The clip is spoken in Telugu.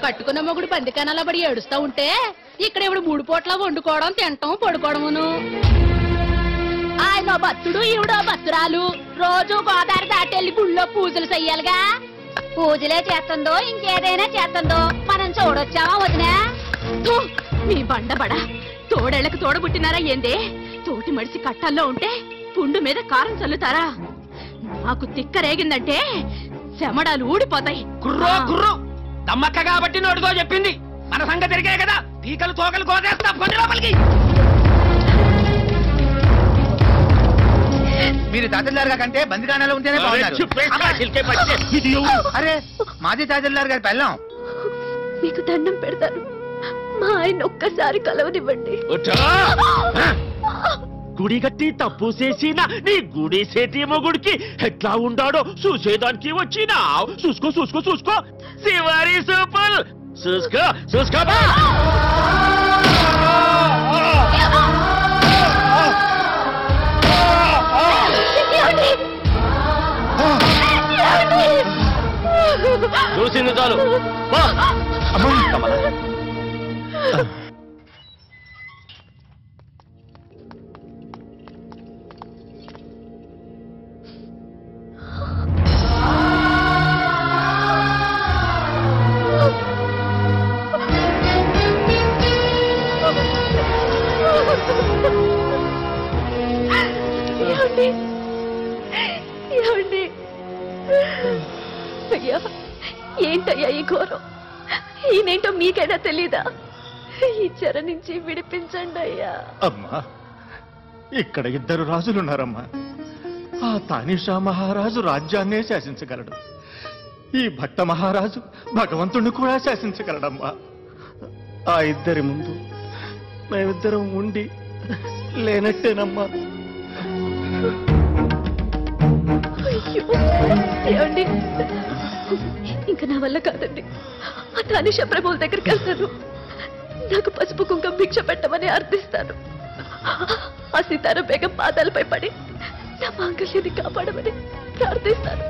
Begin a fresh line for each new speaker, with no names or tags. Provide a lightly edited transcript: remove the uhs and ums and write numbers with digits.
కట్టుకున్న మొగుడు బందికానాల పడి ఏడుస్తా ఉంటే ఇక్కడ ఇప్పుడు 3 పూట్ల వండుకోవడం తినటం పడుకోవడమును. ఆయన భక్తుడు ఈవిడో భక్తురాలు రోజు గోదావరి దాటెళ్ళి గుళ్ళో పూజలు చెయ్యాలిగా. పూజలే చేస్తుందో ఇంకేదైనా చేస్తుందో మనం చూడొచ్చావా వదినా? మీ బండబడ తోడేళ్లకు తోడబుట్టినారా ఏందే? తోటి మడిసి కట్టల్లో ఉంటే పుండు మీద కారం చల్లుతారా? నాకు తిక్క రేగిందంటే చెమడాలు ఊడిపోతాయి.
కుర్రో కుర్రో తమ్మక్క కాబట్టి నోటితో చెప్పింది. మన సంగతి తిరిగే కదా, పీకలు తోకలు కోసేస్తా కొన్ని లోపలికి.
మీరు తహసీల్దార్ కంటే బందికానాలో ఉంటేనే బాగున్నారు. అరే మాజీ తహసీల్దార్ గారి పెళ్ళాం.
మీకు దండం పెడతాను, మా ఆయన ఒక్కసారి కలవనివ్వండి.
గుడి గట్టి తప్పు చేసిన నీ గుడి సేటి మొగుడికి ఎట్లా ఉండాడో చూసేదానికి వచ్చినా. చూసుకో చూసుకో చూసుకో శివారి సూపర్ చూసుకో చూసుకో. చూసింది చాలు.
అయ్యా ఏంటయ్యా ఈ ఘోరం? ఈయనేంటో మీకైనా తెలీదా? ఈ చెర నుంచి విడిపించండి అయ్యా.
అమ్మా ఇక్కడ 2 రాజులున్నారమ్మా. ఆ తానిషా మహారాజు రాజ్యాన్నే శాసించగలడు. ఈ భట్ట మహారాజు భగవంతుణ్ణి కూడా శాసించగలడమ్మా. ఆ ఇద్దరి ముందు మేమిద్దరం ఉండి లేనట్టేనమ్మా.
ఏమండి, ఇంకా నా వల్ల కాదండి. ఆ తానిషా ప్రభువుల దగ్గరికి వెళ్తాను. నాకు పసుపు కుంకం భిక్ష పెట్టమని అర్థిస్తాను. ఆ సీతార బేగం పాదాలపై పడి నా మాంగళ్యాన్ని కాపాడమని ప్రార్థిస్తాను.